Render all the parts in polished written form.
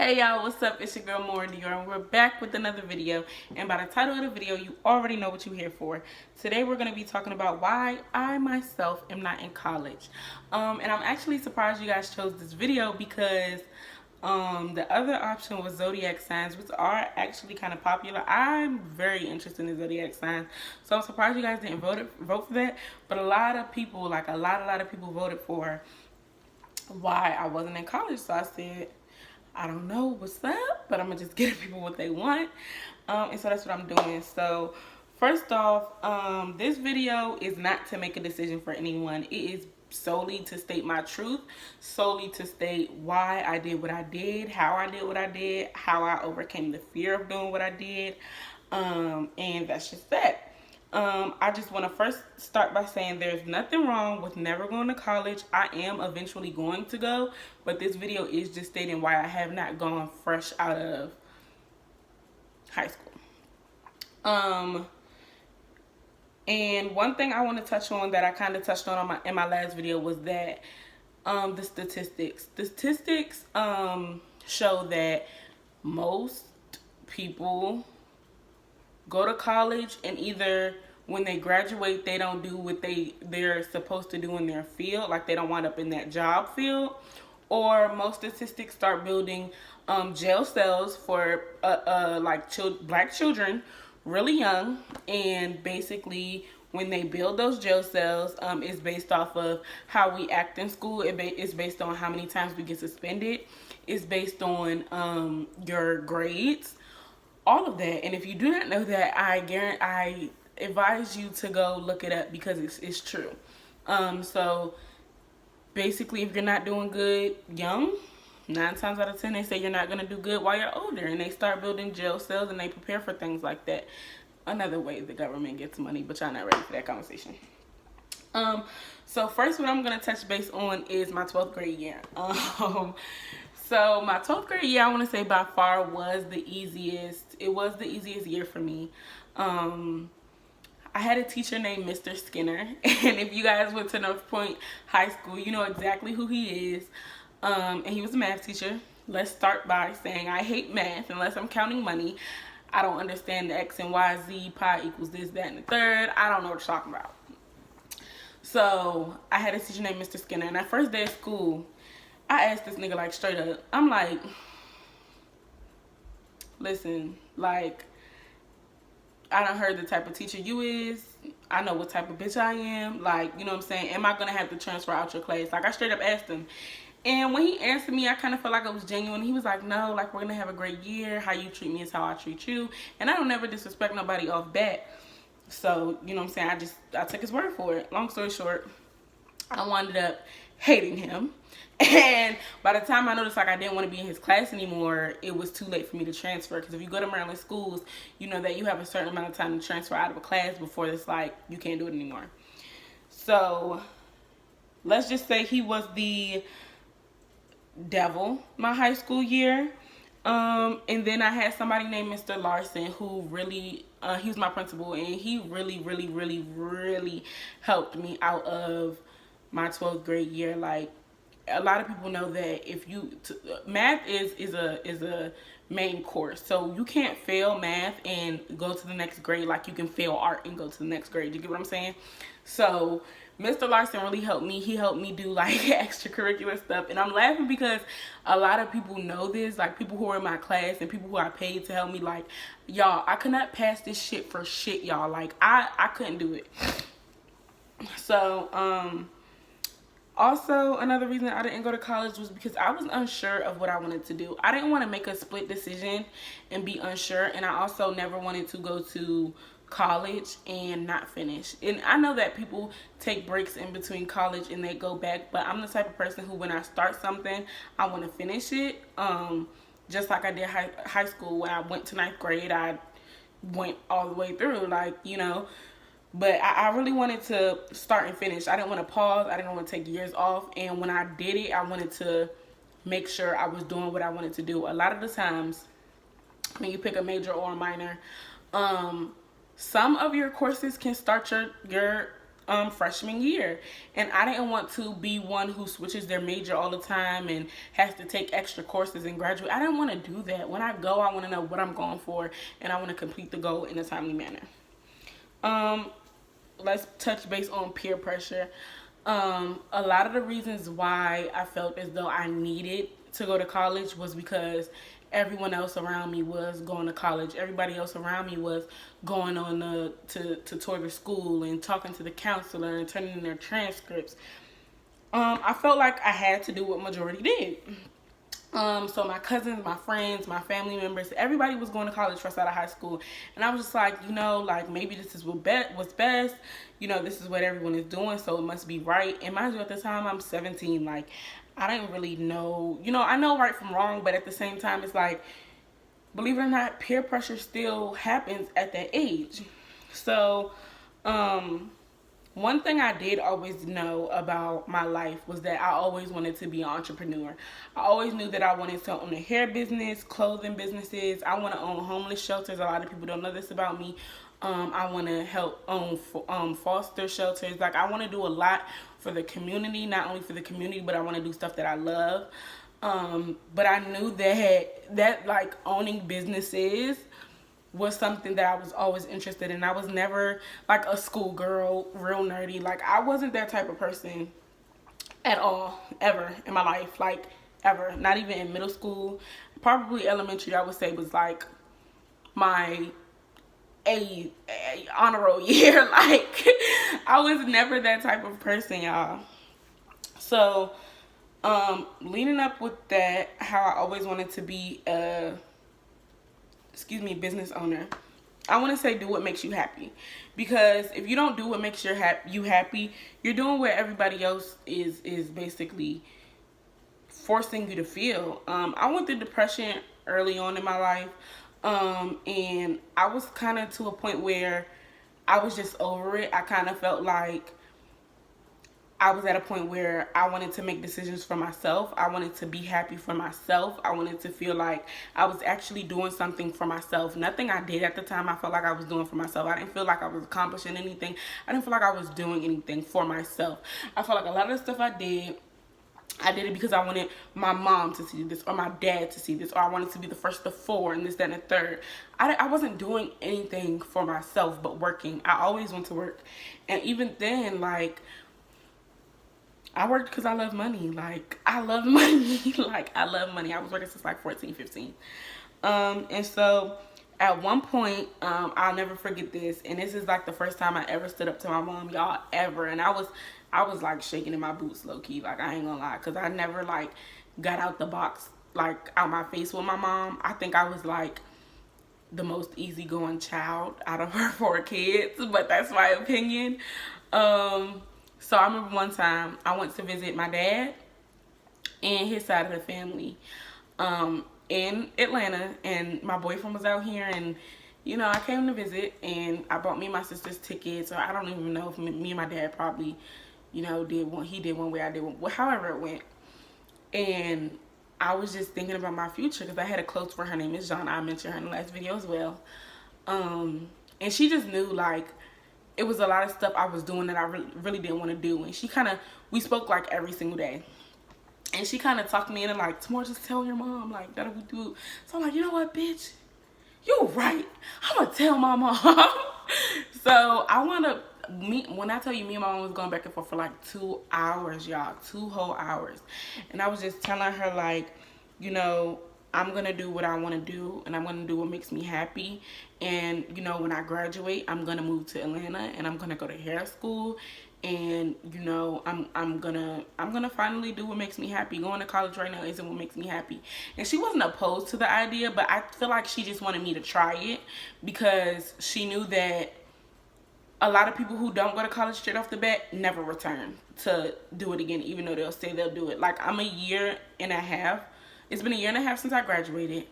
Hey y'all, what's up? It's your girl Maura Dior, and we're back with another video. And by the title of the video, you already know what you're here for. Today we're going to be talking about why I myself am not in college. And I'm actually surprised you guys chose this video because the other option was zodiac signs, which are actually kind of popular. I'm very interested in zodiac signs, so I'm surprised you guys didn't vote for that. But a lot of people, like a lot of people voted for why I wasn't in college. So I said, I don't know what's up, but I'm gonna just give people what they want. And so that's what I'm doing. So first off, this video is not to make a decision for anyone. It is solely to state my truth, solely to state why I did what I did, how I did what I did, how I overcame the fear of doing what I did. And that's just that. I just want to first start by saying there's nothing wrong with never going to college. I am eventually going to go, but this video is just stating why I have not gone fresh out of high school. And one thing I want to touch on that I kind of touched on in my last video was that the statistics. The statistics show that most people go to college and either when they graduate they don't do what they're supposed to do in their field, like they don't wind up in that job field, or most statistics start building jail cells for black children really young, and basically when they build those jail cells, it's based off of how we act in school. It's based on how many times we get suspended. It's based on your grades, all of that. And if you do not know that, I advise you to go look it up because it's true. So basically, if you're not doing good young, 9 times out of 10 they say you're not going to do good while you're older, and they start building jail cells and they prepare for things like that. Another way the government gets money, but y'all not ready for that conversation. So first, what I'm going to touch base on is my 12th grade year. So my 12th grade year, I want to say by far was the easiest. It was the easiest year for me. I had a teacher named Mr. Skinner, and if you guys went to North Point High School, you know exactly who he is. And he was a math teacher. Let's start by saying I hate math unless I'm counting money. I don't understand the X and Y, Z, pi equals this, that, and the third. I don't know what you're talking about. So I had a teacher named Mr. Skinner, and that first day of school, I asked this nigga, like, straight up. I'm like, listen, like, I done heard the type of teacher you is. I know what type of bitch I am. Like, you know what I'm saying? Am I going to have to transfer out your class? Like, I straight up asked him. And when he answered me, I kind of felt like it was genuine. He was like, no, like, we're going to have a great year. How you treat me is how I treat you. And I don't never disrespect nobody off bat. So, you know what I'm saying? I took his word for it. Long story short, I wound up hating him. And by the time I noticed like I didn't want to be in his class anymore, it was too late for me to transfer. Because if you go to Maryland schools, you know that you have a certain amount of time to transfer out of a class before it's like you can't do it anymore. So let's just say he was the devil my high school year. And then I had somebody named Mr. Larson who really, he was my principal, and he really helped me out of my 12th grade year. Like, a lot of people know that if you math is a main course, so you can't fail math and go to the next grade like you can fail art and go to the next grade. You get what I'm saying? So Mr. Larson really helped me. He helped me do like extracurricular stuff, and I'm laughing because a lot of people know this, like people who are in my class and people who I paid to help me. Like, y'all, I could not pass this shit for shit, y'all. Like, I couldn't do it. So also, another reason I didn't go to college was because I was unsure of what I wanted to do. I didn't want to make a split decision and be unsure, and I also never wanted to go to college and not finish. And I know that people take breaks in between college and they go back, but I'm the type of person who, when I start something, I want to finish it. Just like I did high school. When I went to 9th grade, I went all the way through, like, you know. But I really wanted to start and finish. I didn't want to pause. I didn't want to take years off. And when I did it, I wanted to make sure I was doing what I wanted to do. A lot of the times, when you pick a major or a minor, some of your courses can start your freshman year, and I didn't want to be one who switches their major all the time and has to take extra courses and graduate. I didn't want to do that. When I go, I want to know what I'm going for, and I want to complete the goal in a timely manner. Let's touch base on peer pressure. A lot of the reasons why I felt as though I needed to go to college was because everyone else around me was going to college. Everybody else around me was going on to tour the school and talking to the counselor and turning in their transcripts. I felt like I had to do what majority did. So my cousins, my friends, my family members, everybody was going to college fresh out of high school. And I was just like, like maybe this is what's best. This is what everyone is doing, so it must be right. And mind you, at the time, I'm 17. Like, I didn't really know, I know right from wrong, but at the same time, it's like, believe it or not, peer pressure still happens at that age. So, one thing I did always know about my life was that I always wanted to be an entrepreneur. I always knew that I wanted to own a hair business, clothing businesses. I want to own homeless shelters. A lot of people don't know this about me. I want to help own foster shelters. Like, I want to do a lot for the community, not only for the community, but I want to do stuff that I love. But I knew that like owning businesses was something that I was always interested in. I was never like a schoolgirl, real nerdy. Like, I wasn't that type of person at all, ever in my life. Like, ever. Not even in middle school. Probably elementary, I would say, was like my a honor roll year. Like, I was never that type of person, y'all. So, leading up with that, how I always wanted to be a business owner. I want to say do what makes you happy, because if you don't do what makes you happy, you're doing what everybody else is basically forcing you to feel. I went through depression early on in my life, and I was kind of to a point where I was just over it. I kind of felt like I was at a point where I wanted to make decisions for myself. I wanted to be happy for myself. I wanted to feel like I was actually doing something for myself. Nothing I did at the time I felt like I was doing for myself. I didn't feel like I was accomplishing anything. I didn't feel like I was doing anything for myself. I felt like a lot of the stuff I did it because I wanted my mom to see this, or my dad to see this, or I wanted to be the first of four and this, that, and the third. I wasn't doing anything for myself but working. I always went to work. And even then, like, I worked because I love money. Like, I love money. Like, I love money. I was working since like 14, 15. And so at one point, I'll never forget this. And this is like the first time I ever stood up to my mom, y'all, ever. And I was like shaking in my boots, low key. Like, I ain't gonna lie. Because I never like got out the box, like out my face with my mom. I think I was like the most easygoing child out of her 4 kids. But that's my opinion. So I remember one time I went to visit my dad and his side of the family in Atlanta, and my boyfriend was out here, and I came to visit, and I bought me and my sister's tickets, or I don't even know if me and my dad probably did one. He did one way, I did one, however it went. And I was just thinking about my future, because I had a close friend, her name is John. I mentioned her in the last video as well. And she just knew, like, it was a lot of stuff I was doing that I really didn't want to do. And we spoke like every single day. And she kind of talked me into like, tomorrow just tell your mom, like, that'll we do. So I'm like, you know what, bitch? You're right. I'm going to tell my mom. So I wound up, when I tell you, me and my mom was going back and forth for like 2 hours, y'all. 2 whole hours. And I was just telling her, like, I'm going to do what I want to do, and I'm going to do what makes me happy. And, when I graduate, I'm going to move to Atlanta, and I'm going to go to hair school. And, I'm going to finally do what makes me happy. Going to college right now isn't what makes me happy. And she wasn't opposed to the idea, but I feel like she just wanted me to try it, because she knew that a lot of people who don't go to college straight off the bat never return to do it again, even though they'll say they'll do it. Like, I'm a year and a half. It's been a year and a half since I graduated,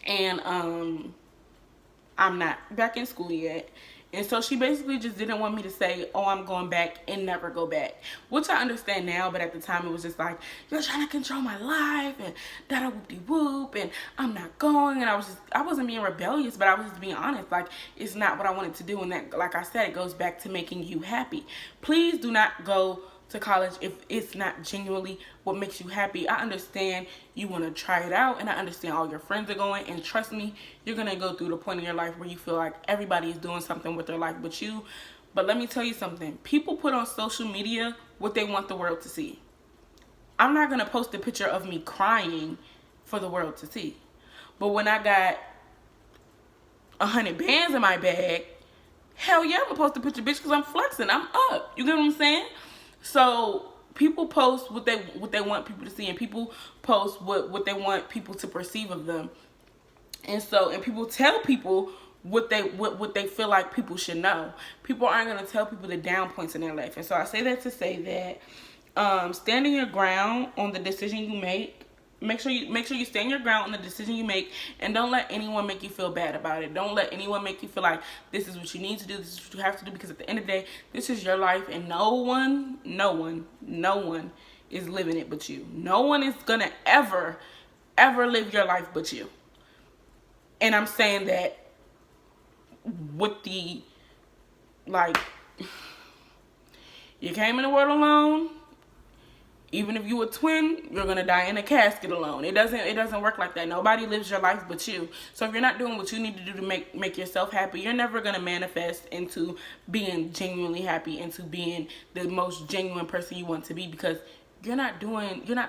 and I'm not back in school yet. And so she basically just didn't want me to say, oh, I'm going back and never go back. Which I understand now, but at the time it was just like, you're trying to control my life and da-da whoop-de-whoop and I'm not going. And I wasn't being rebellious, but I was just being honest. Like, it's not what I wanted to do. And that, like I said, it goes back to making you happy. Please do not go to college if it's not genuinely what makes you happy. I understand you want to try it out, and I understand all your friends are going, and trust me, you're going to go through the point in your life where you feel like everybody is doing something with their life but you. But let me tell you something. People put on social media what they want the world to see. I'm not going to post a picture of me crying for the world to see. But when I got 100 bands in my bag, hell yeah, I'm going to post a picture, bitch, because I'm flexing. I'm up. You get what I'm saying? So people post what they want people to see, and people post what they want people to perceive of them. And people tell people what they feel like people should know. People aren't going to tell people the down points in their life. And so I say that to say that standing your ground on the decision you make. Make sure you stand your ground on the decision you make, and don't let anyone make you feel bad about it. Don't let anyone make you feel like this is what you need to do, this is what you have to do, because at the end of the day, this is your life, and no one is living it but you. No one is gonna ever live your life but you. And I'm saying that with the, like, you came in the world alone. Even if you a twin, you're gonna die in a casket alone. It doesn't work like that. Nobody lives your life but you. So if you're not doing what you need to do to make yourself happy, you're never gonna manifest into being genuinely happy, into being the most genuine person you want to be, because you're not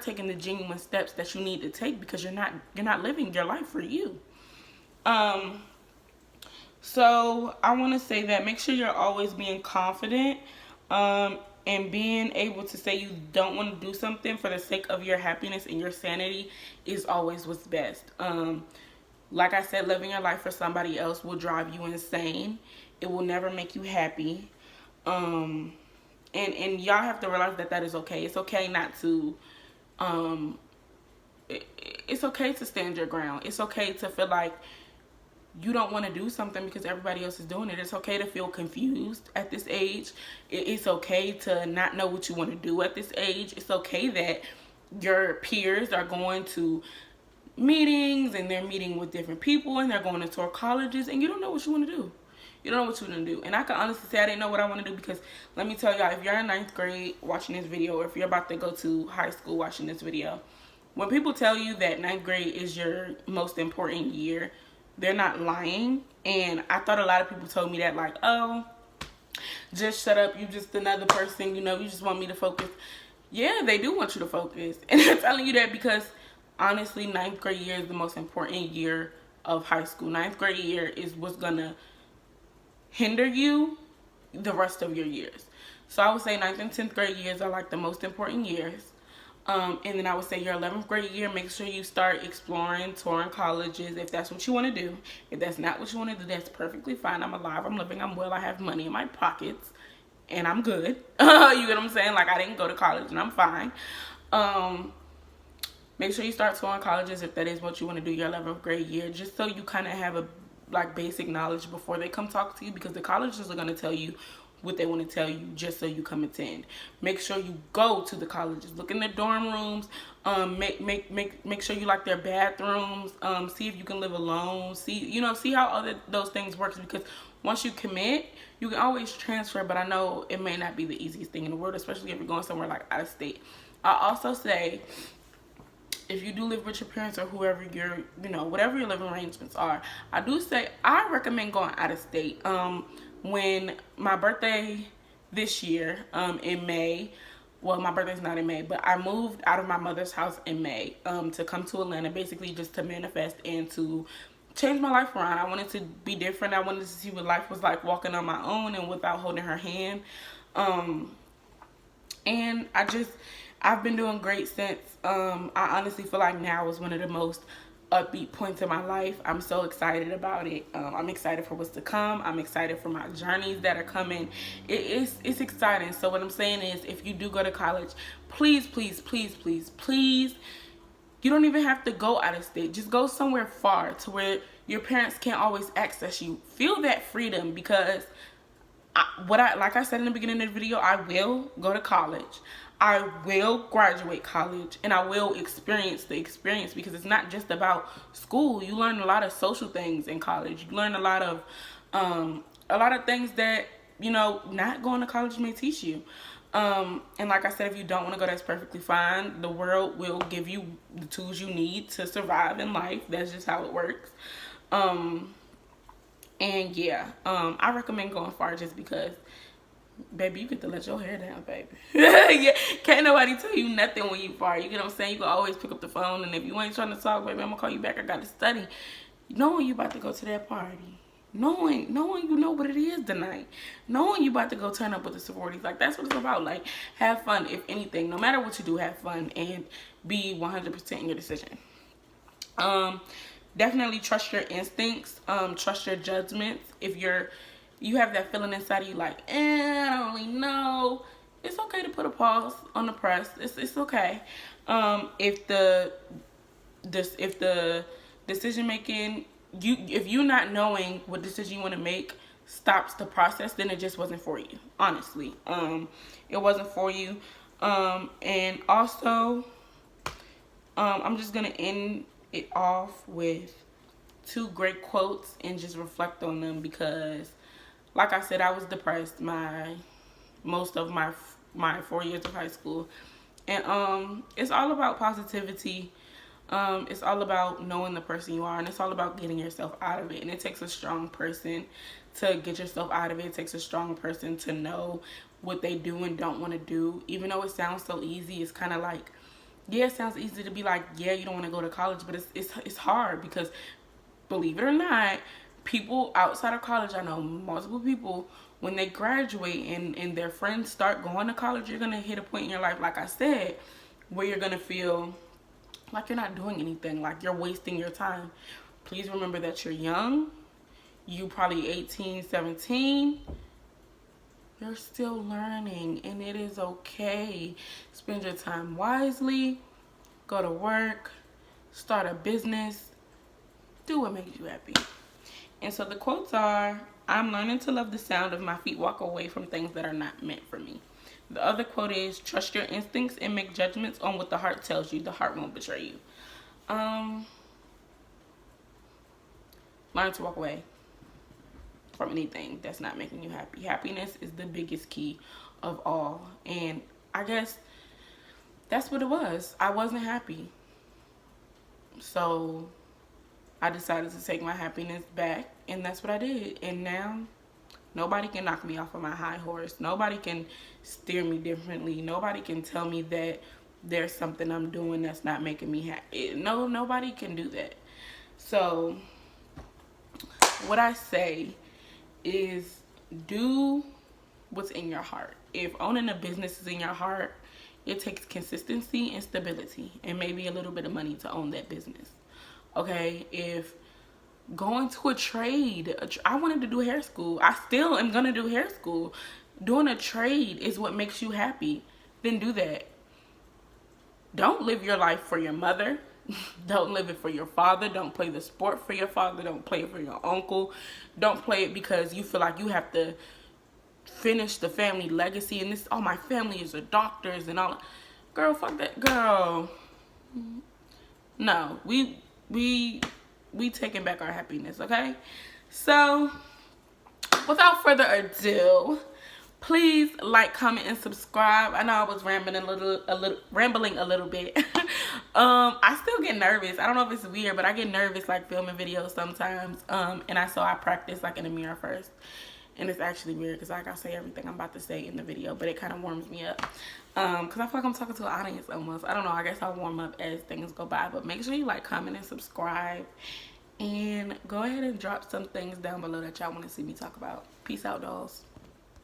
taking the genuine steps that you need to take, because you're not living your life for you. So I want to say that make sure you're always being confident. And being able to say you don't want to do something for the sake of your happiness and your sanity is always what's best. Like I said, living your life for somebody else will drive you insane. It will never make you happy. And y'all have to realize that is okay. It's okay not to, it's okay to stand your ground. It's okay to feel like you don't want to do something because everybody else is doing it. It's okay to feel confused at this age. It's okay to not know what you want to do at this age. It's okay that your peers are going to meetings and they're meeting with different people and they're going to tour colleges and you don't know what you want to do. You don't know what you want to do. And I can honestly say I didn't know what I want to do, because let me tell y'all, if you're in 9th grade watching this video, or if you're about to go to high school watching this video, when people tell you that 9th grade is your most important year, they're not lying. And I thought a lot of people told me that, like, oh, just shut up, you just another person, you know, you just want me to focus. Yeah, they do want you to focus. And they're telling you that because, honestly, 9th grade year is the most important year of high school. 9th grade year is what's gonna hinder you the rest of your years. So I would say 9th and 10th grade years are like the most important years. And then I would say your 11th grade year, make sure you start exploring, touring colleges, if that's what you want to do. If that's not what you want to do, that's perfectly fine. I'm alive, I'm living, I'm well, I have money in my pockets, and I'm good. You get what I'm saying? Like, I didn't go to college, and I'm fine. Make sure you start touring colleges if that is what you want to do your 11th grade year, just so you kind of have a, like, basic knowledge before they come talk to you, because the colleges are going to tell you what they want to tell you just so you come attend. Make sure you go to the colleges, look in their dorm rooms, make sure you like their bathrooms, see if you can live alone, see how all those things works, because once you commit, you can always transfer. But I know it may not be the easiest thing in the world, especially if you're going somewhere like out of state. I also say, if you do live with your parents or whoever whatever your living arrangements are, I do say I recommend going out of state. When my birthday this year, in May, well, my birthday's not in May, but I moved out of my mother's house in May, to come to Atlanta, basically just to manifest and to change my life around. I wanted to be different. I wanted to see what life was like walking on my own and without holding her hand. And I've been doing great since. I honestly feel like now is one of the most upbeat points in my life. I'm so excited about it. I'm excited for what's to come. I'm excited for my journeys that are coming. It's exciting. So what I'm saying is, if you do go to college, please, you don't even have to go out of state. Just go somewhere far to where your parents can't always access you. Feel that freedom, because like I said in the beginning of the video, I will go to college. I will graduate college, and I will experience the experience, because it's not just about school. You learn a lot of social things in college. You learn a lot of things that, you know, not going to college may teach you. And like I said, if you don't want to go, that's perfectly fine. The world will give you the tools you need to survive in life. That's just how it works. And yeah, I recommend going far, just because, baby, you get to let your hair down, baby. Yeah, can't nobody tell you nothing when you far. You get what I'm saying? You can always pick up the phone, and if you ain't trying to talk, baby, I'm gonna call you back. I gotta study. Knowing you about to go to that party, knowing you know what it is tonight, knowing you about to go turn up with the sororities, like, that's what it's about. Like, have fun. If anything, no matter what you do, have fun and be 100% in your decision. Definitely trust your instincts. Trust your judgments. If you have that feeling inside of you, like, I don't really know, it's okay to put a pause on the press. It's okay. If the decision making, if you not knowing what decision you want to make stops the process, then it just wasn't for you. Honestly, it wasn't for you. And also, I'm just gonna end it off with 2 great quotes and just reflect on them, because like I said, I was depressed most of my 4 years of high school. And it's all about positivity. It's all about knowing the person you are, and it's all about getting yourself out of it. And it takes a strong person to get yourself out of it. It takes a strong person to know what they do and don't want to do. Even though it sounds so easy, it's kind of like, yeah, it sounds easy to be like, yeah, you don't want to go to college, but it's hard, because believe it or not, people outside of college, I know multiple people, when they graduate and their friends start going to college, you're going to hit a point in your life, like I said, where you're going to feel like you're not doing anything, like you're wasting your time. Please remember that you're young. You probably 18, 17. You're still learning, and it is okay. Spend your time wisely. Go to work. Start a business. Do what makes you happy. And so the quotes are, I'm learning to love the sound of my feet walk away from things that are not meant for me. The other quote is, trust your instincts and make judgments on what the heart tells you. The heart won't betray you. Learn to walk away from anything that's not making you happy. Happiness is the biggest key of all. And I guess that's what it was. I wasn't happy. So I decided to take my happiness back, and that's what I did. And now nobody can knock me off of my high horse. Nobody can steer me differently. Nobody can tell me that there's something I'm doing that's not making me happy. No, nobody can do that. So what I say is, do what's in your heart. If owning a business is in your heart, it takes consistency and stability, and maybe a little bit of money to own that business. Okay, if going to a trade, I wanted to do hair school. I still am going to do hair school. Doing a trade is what makes you happy. Then do that. Don't live your life for your mother. Don't live it for your father. Don't play the sport for your father. Don't play it for your uncle. Don't play it because you feel like you have to finish the family legacy. And this, oh, my family is the doctors and all. Girl, fuck that. Girl. No, we taking back our happiness, okay? So, without further ado, please like, comment, and subscribe. I know I was rambling a little bit. I still get nervous. I don't know if it's weird, but I get nervous like filming videos sometimes. And I practice like in the mirror first. And it's actually weird because like I say everything I'm about to say in the video, but it kind of warms me up. Because I feel like I'm talking to an audience almost. I don't know. I guess I'll warm up as things go by. But make sure you like, comment, and subscribe. And go ahead and drop some things down below that y'all want to see me talk about. Peace out, dolls.